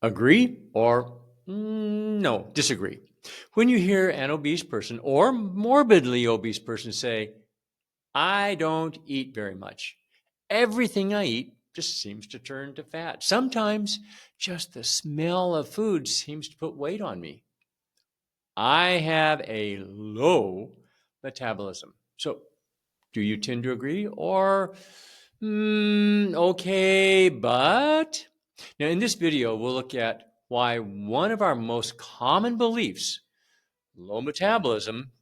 Agree or no, disagree? When you hear an obese person or morbidly obese person say, I don't eat very much, everything I eat just seems to turn to fat. Sometimes just the smell of food seems to put weight on me. I have a low metabolism. So, do you tend to agree or okay, but? Now, in this video, we'll look at why one of our most common beliefs, low metabolism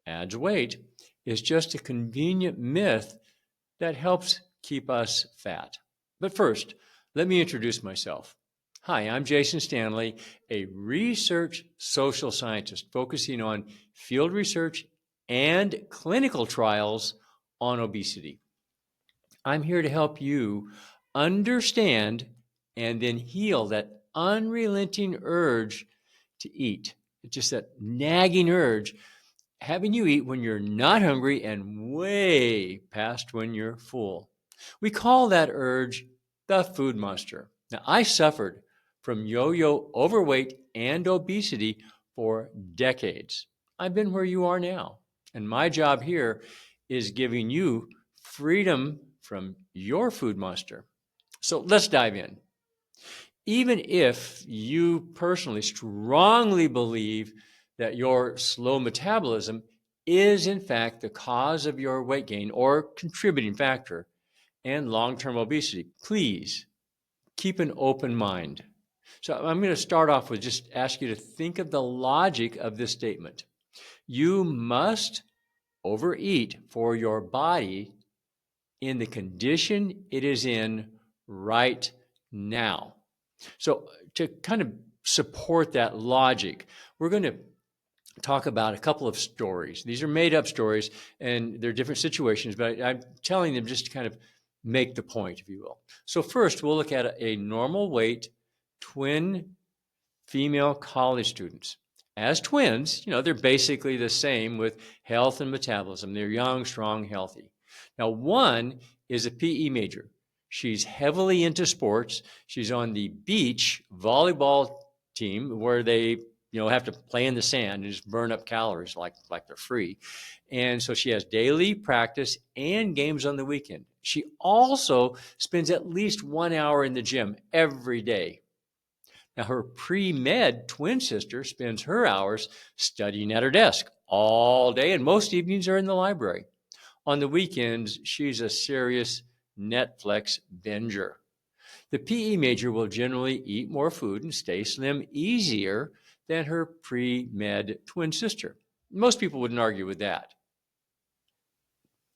adds weight, is just a convenient myth that helps keep us fat. But first, let me introduce myself. Hi, I'm Jason Stanley, a research social scientist focusing on field research and clinical trials on obesity. I'm here to help you understand and then heal that unrelenting urge to eat. It's just that nagging urge having you eat when you're not hungry and way past when you're full. We call that urge the food monster. Now, I suffered from yo-yo overweight and obesity for decades. I've been where you are now. And my job here is giving you freedom from your food monster. So let's dive in. Even if you personally strongly believe that your slow metabolism is in fact the cause of your weight gain or contributing factor and long-term obesity, please keep an open mind. So I'm going to start off with just ask you to think of the logic of this statement. You must overeat for your body in the condition it is in right now. So to kind of support that logic, we're going to talk about a couple of stories. These are made up stories and they're different situations, but I'm telling them just to kind of make the point, if you will. So first, we'll look at a normal weight twin female college students. As twins, they're basically the same with health and metabolism. They're young, strong, healthy. Now, one is a PE major. She's heavily into sports. She's on the beach volleyball team where they have to play in the sand and just burn up calories like they're free. And so she has daily practice and games on the weekend. She also spends at least 1 hour in the gym every day. Now, her pre-med twin sister spends her hours studying at her desk all day, and most evenings are in the library. On the weekends, she's a serious Netflix binger. The PE major will generally eat more food and stay slim easier than her pre-med twin sister. Most people wouldn't argue with that.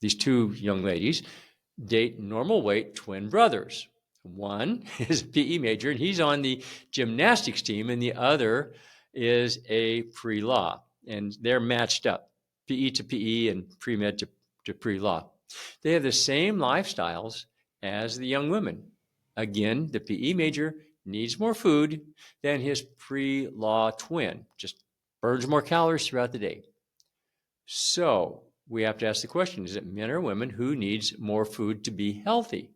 These two young ladies date normal weight twin brothers. One is a PE major and he's on the gymnastics team, and the other is a pre-law, and they're matched up, PE to PE and pre-med to pre-law. They have the same lifestyles as the young women. Again, the PE major needs more food than his pre-law twin, just burns more calories throughout the day. So we have to ask the question, is it men or women who needs more food to be healthy?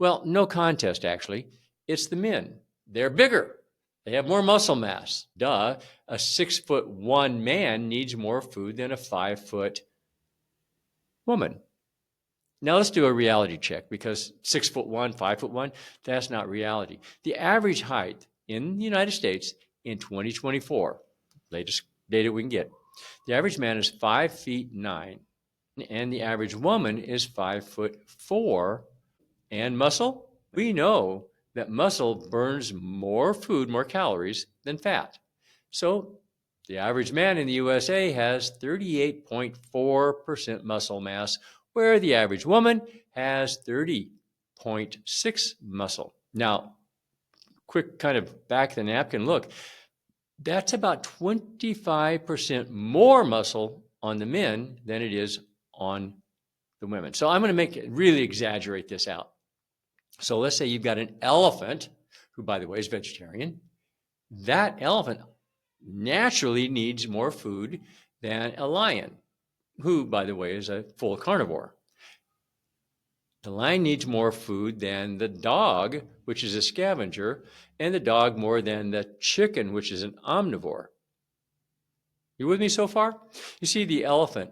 Well, no contest, actually. It's the men. They're bigger. They have more muscle mass. Duh, a 6'1" man needs more food than a 5' woman. Now let's do a reality check, because 6'1", 5'1", that's not reality. The average height in the United States in 2024, latest data we can get, the average man is 5'9", and the average woman is 5'4". And muscle? We know that muscle burns more food, more calories than fat. So the average man in the USA has 38.4% muscle mass, where the average woman has 30.6 muscle. Now, quick kind of back of the napkin look, that's about 25% more muscle on the men than it is on the women. So I'm going to really exaggerate this out. So let's say you've got an elephant, who, by the way, is vegetarian. That elephant naturally needs more food than a lion, who, by the way, is a full carnivore. The lion needs more food than the dog, which is a scavenger, and the dog more than the chicken, which is an omnivore. You with me so far? You see, the elephant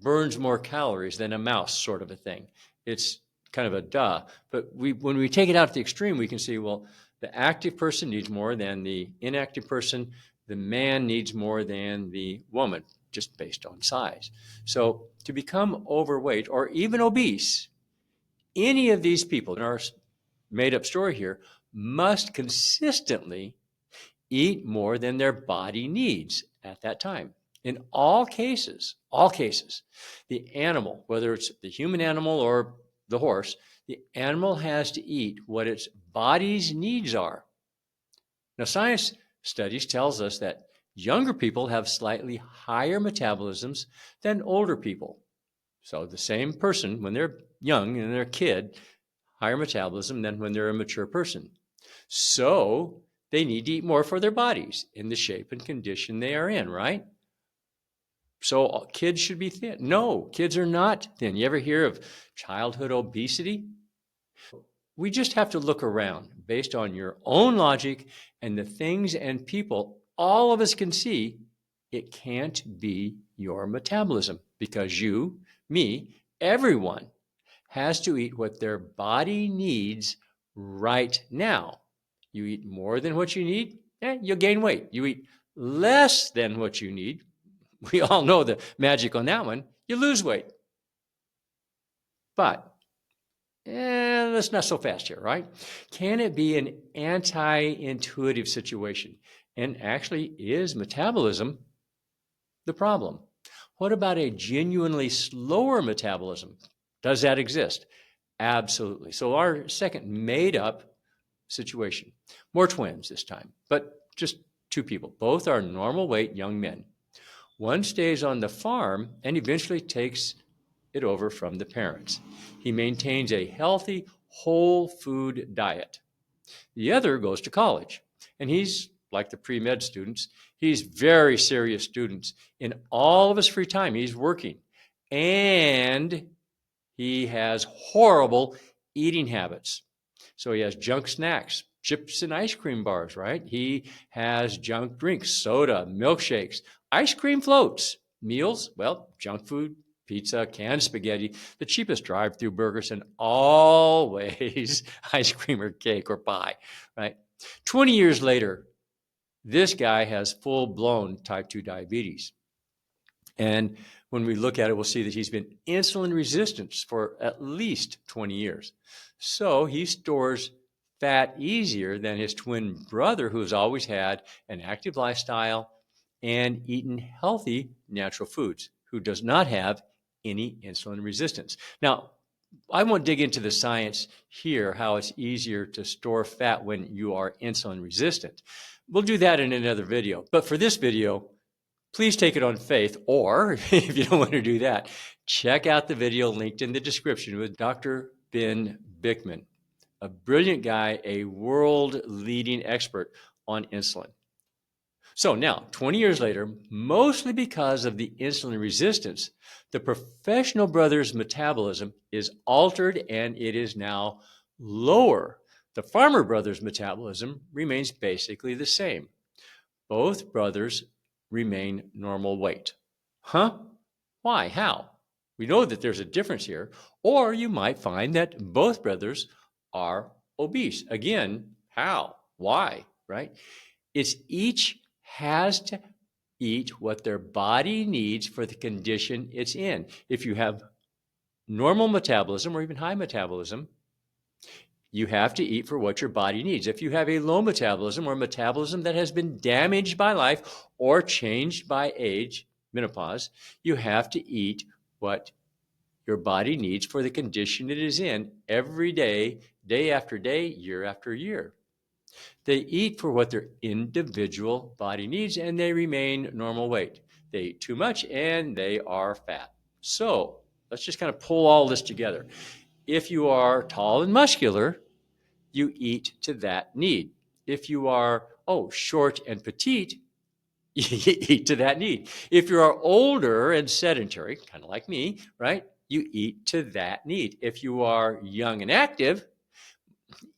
burns more calories than a mouse, sort of a thing. It's kind of a duh. But when we take it out to the extreme, we can see, well, the active person needs more than the inactive person. The man needs more than the woman, just based on size. So to become overweight or even obese, any of these people in our made up story here must consistently eat more than their body needs at that time. In all cases, the animal, whether it's the human animal or the horse, the animal has to eat what its body's needs are. Now, science studies tells us that younger people have slightly higher metabolisms than older people. So the same person, when they're young and they're a kid, higher metabolism than when they're a mature person. So they need to eat more for their bodies in the shape and condition they are in, right? So kids should be thin. No, kids are not thin. You ever hear of childhood obesity? We just have to look around based on your own logic and the things and people all of us can see. It can't be your metabolism because you, me, everyone has to eat what their body needs right now. You eat more than what you need, you'll gain weight. You eat less than what you need, we all know the magic on that one, you lose weight. But that's not so fast here, right? Can it be an anti-intuitive situation? And actually, is metabolism the problem? What about a genuinely slower metabolism? Does that exist? Absolutely. So our second made up situation, more twins this time, but just two people. Both are normal weight young men. One stays on the farm and eventually takes it over from the parents. He maintains a healthy, whole food diet. The other goes to college, and he's like the pre-med students. He's very serious students. In all of his free time, he's working, and he has horrible eating habits. So he has junk snacks, chips and ice cream bars, right? He has junk drinks, soda, milkshakes, ice cream floats, meals, well, junk food, pizza, canned spaghetti, the cheapest drive-through burgers, and always ice cream or cake or pie, right? 20 years later, this guy has full-blown type 2 diabetes. And when we look at it, we'll see that he's been insulin resistant for at least 20 years. So he stores fat easier than his twin brother, who has always had an active lifestyle and eaten healthy natural foods, who does not have any insulin resistance. Now, I won't dig into the science here, how it's easier to store fat when you are insulin resistant. We'll do that in another video. But for this video, please take it on faith, or if you don't want to do that, check out the video linked in the description with Dr. Ben Bikman, a brilliant guy, a world-leading expert on insulin. So now, 20 years later, mostly because of the insulin resistance, the professional brother's metabolism is altered and it is now lower. The farmer brother's metabolism remains basically the same. Both brothers remain normal weight. Huh? Why? How? We know that there's a difference here. Or you might find that both brothers are obese. Again, how? Why? Right? It's each has to eat what their body needs for the condition it's in. If you have normal metabolism or even high metabolism, you have to eat for what your body needs. If you have a low metabolism or metabolism that has been damaged by life or changed by age, menopause, you have to eat what your body needs for the condition it is in every day, day after day, year after year. They eat for what their individual body needs and they remain normal weight. They eat too much and they are fat. So let's just kind of pull all this together. If you are tall and muscular, you eat to that need. If you are, short and petite, you eat to that need. If you are older and sedentary, kind of like me, right? you eat to that need. If you are young and active,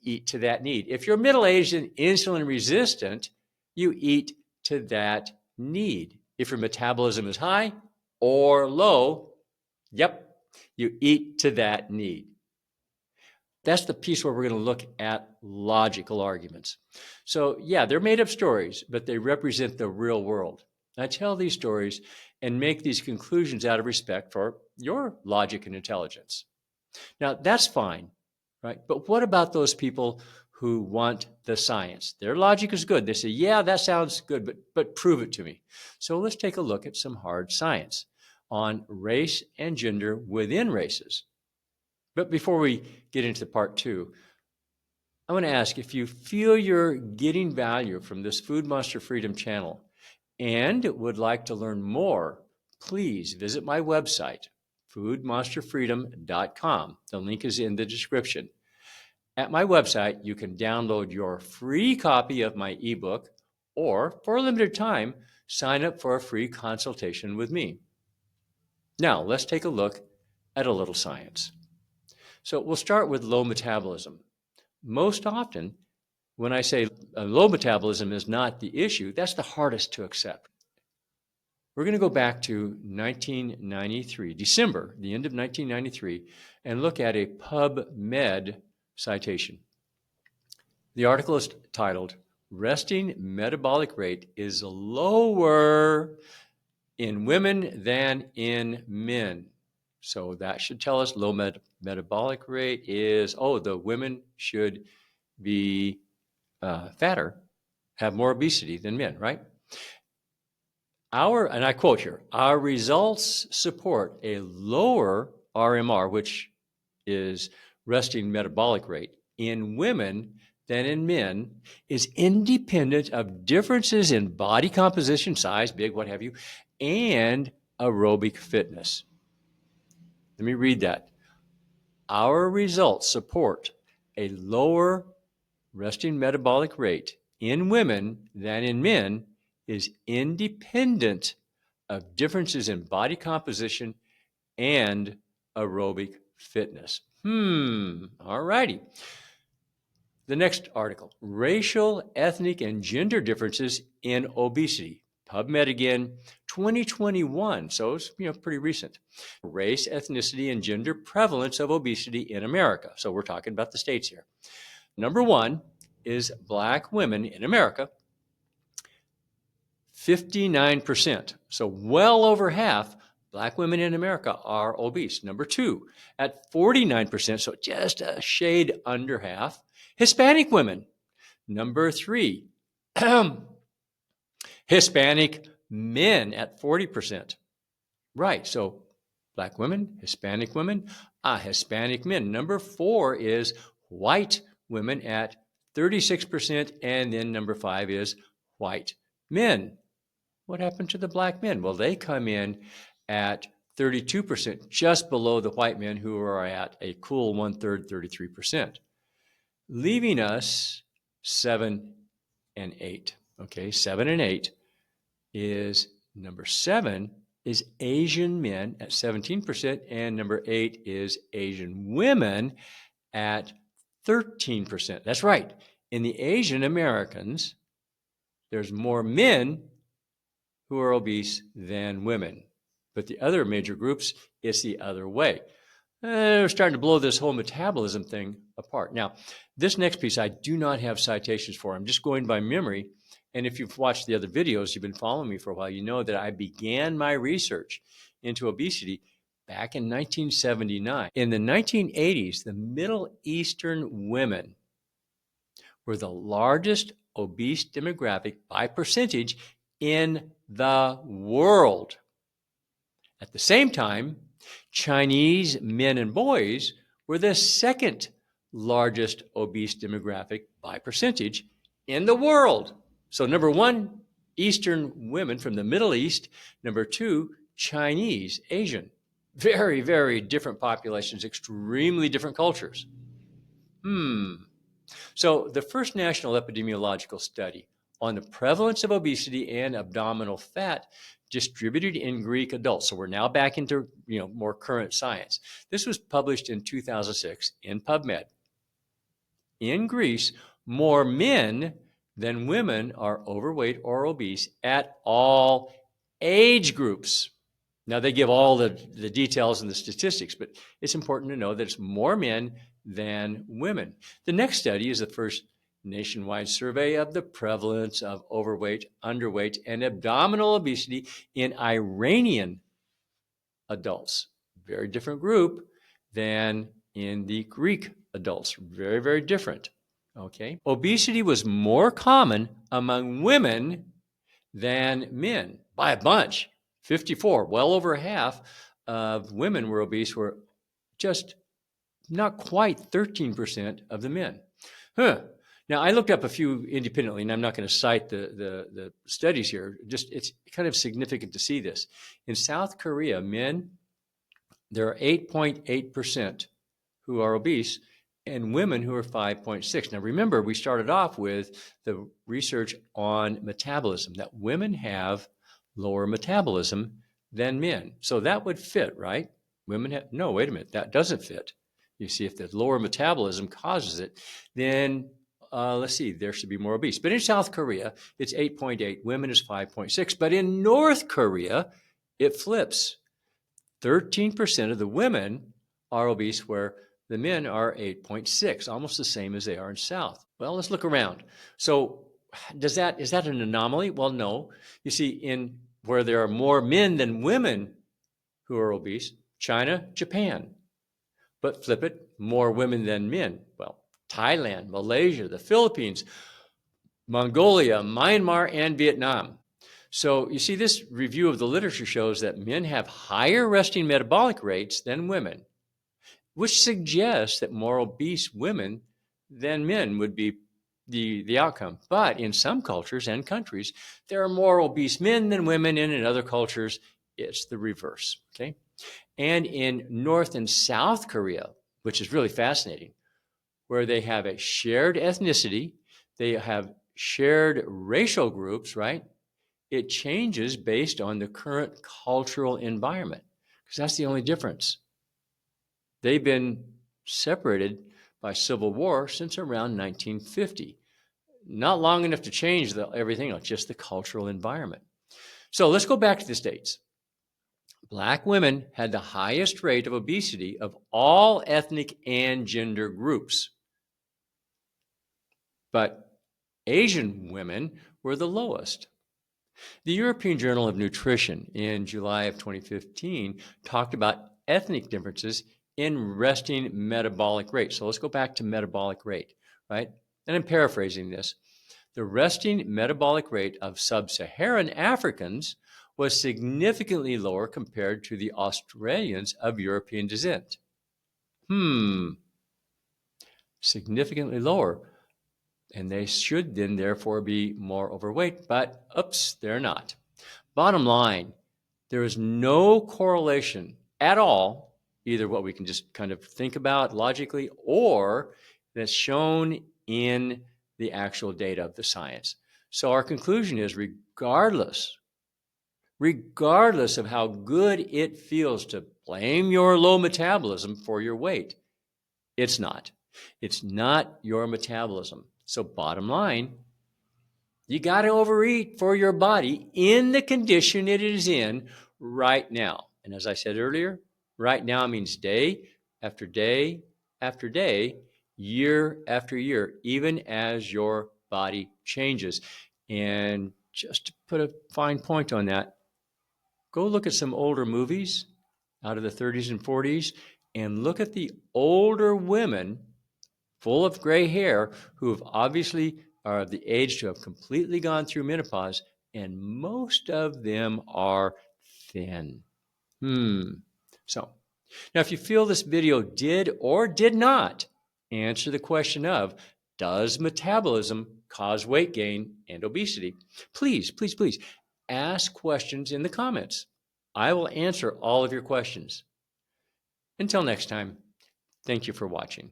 eat to that need. If you're middle-aged and insulin resistant, you eat to that need. If your metabolism is high or low, yep, you eat to that need. That's the piece where we're going to look at logical arguments. So yeah, they're made up stories, but they represent the real world. I tell these stories and make these conclusions out of respect for your logic and intelligence. Now, that's fine, right? But what about those people who want the science? Their logic is good. They say, yeah, that sounds good, but prove it to me. So let's take a look at some hard science on race and gender within races. But before we get into part two, I want to ask if you feel you're getting value from this Food Monster Freedom channel and would like to learn more, please visit my website, foodmonsterfreedom.com. The link is in the description. At my website, you can download your free copy of my ebook, or for a limited time, sign up for a free consultation with me. Now, let's take a look at a little science. So we'll start with low metabolism. Most often, when I say low metabolism is not the issue, that's the hardest to accept. We're going to go back to 1993, December, the end of 1993, and look at a PubMed citation. The article is titled, "Resting Metabolic Rate is Lower in Women Than in Men." So that should tell us low metabolic rate is, the women should be fatter, have more obesity than men, right? And I quote here, "Our results support a lower RMR, which is resting metabolic rate, in women than in men, is independent of differences in body composition, size, big, what have you, and aerobic fitness." Let me read that. Our results support a lower resting metabolic rate in women than in men is independent of differences in body composition and aerobic fitness. All righty. The next article, racial, ethnic, and gender differences in obesity. PubMed again, 2021, so it's pretty recent. Race, ethnicity, and gender prevalence of obesity in America. So we're talking about the states here. Number one is Black women in America, 59%. So well over half Black women in America are obese. Number two, at 49%, so just a shade under half, Hispanic women. Number three, Hispanic men at 40%. Right, so Black women, Hispanic women, Hispanic men. Number four is white women at 36%, and then number five is white men. What happened to the Black men? Well, they come in at 32%, just below the white men, who are at a cool 1/3, 33%, leaving us 7 and 8. Okay, 7 and 8 is number 7 is Asian men at 17%, and number 8 is Asian women at 13%. That's right. In the Asian Americans, there's more men who are obese than women. But the other major groups, it's the other way. We're starting to blow this whole metabolism thing apart. Now, this next piece I do not have citations for. I'm just going by memory. And if you've watched the other videos, you've been following me for a while, you know that I began my research into obesity back in 1979. In the 1980s, the Middle Eastern women were the largest obese demographic by percentage in the world. At the same time, Chinese men and boys were the second largest obese demographic by percentage in the world. So number one, Eastern women from the Middle East. Number two, Chinese, Asian. Very, very different populations, extremely different cultures. So the first national epidemiological study on the prevalence of obesity and abdominal fat distributed in Greek adults. So we're now back into more current science. This was published in 2006 in PubMed. In Greece, more men than women are overweight or obese at all age groups. Now, they give all the details and the statistics, but it's important to know that it's more men than women. The next study is the first nationwide survey of the prevalence of overweight, underweight, and abdominal obesity in Iranian adults. Very different group than in the Greek adults. Very, very different. Okay. Obesity was more common among women than men by a bunch. 54, well over half of women were obese, were just not quite 13% of the men. Now, I looked up a few independently, and I'm not going to cite the studies here. Just it's kind of significant to see this. In South Korea, men, there are 8.8% who are obese, and women who are 5.6. Now, remember, we started off with the research on metabolism, that women have lower metabolism than men. So that would fit, right? Women have, no, wait a minute, that doesn't fit. You see, if the lower metabolism causes it, then let's see, there should be more obese. But in South Korea, it's 8.8, women is 5.6. But in North Korea, it flips. 13% of the women are obese, where the men are 8.6, almost the same as they are in South. Well, let's look around. So is that an anomaly? Well, no. You see, in where there are more men than women who are obese, China, Japan. But flip it, more women than men. Well, Thailand, Malaysia, the Philippines, Mongolia, Myanmar, and Vietnam. So you see, this review of the literature shows that men have higher resting metabolic rates than women, which suggests that more obese women than men would be the outcome. But in some cultures and countries, there are more obese men than women, and in other cultures, it's the reverse, okay? And in North and South Korea, which is really fascinating, where they have a shared ethnicity, they have shared racial groups, right? It changes based on the current cultural environment, because that's the only difference. They've been separated by civil war since around 1950. Not long enough to change everything else, just the cultural environment. So let's go back to the States. Black women had the highest rate of obesity of all ethnic and gender groups. But Asian women were the lowest. The European Journal of Nutrition in July of 2015 talked about ethnic differences in resting metabolic rate. So let's go back to metabolic rate, right? And I'm paraphrasing this. The resting metabolic rate of sub-Saharan Africans was significantly lower compared to the Australians of European descent. Significantly lower. And they should then therefore be more overweight, but oops, they're not. Bottom line, there is no correlation at all, either what we can just kind of think about logically or that's shown in the actual data of the science. So our conclusion is regardless of how good it feels to blame your low metabolism for your weight, it's not. It's not your metabolism. So bottom line, you got to overeat for your body in the condition it is in right now. And as I said earlier, right now means day after day after day, year after year, even as your body changes. And just to put a fine point on that, go look at some older movies out of the 30s and 40s and look at the older women full of gray hair who have obviously are of the age to have completely gone through menopause, and most of them are thin. So now, if you feel this video did or did not answer the question of, does metabolism cause weight gain and obesity? Please, please, please ask questions in the comments. I will answer all of your questions. Until next time, thank you for watching.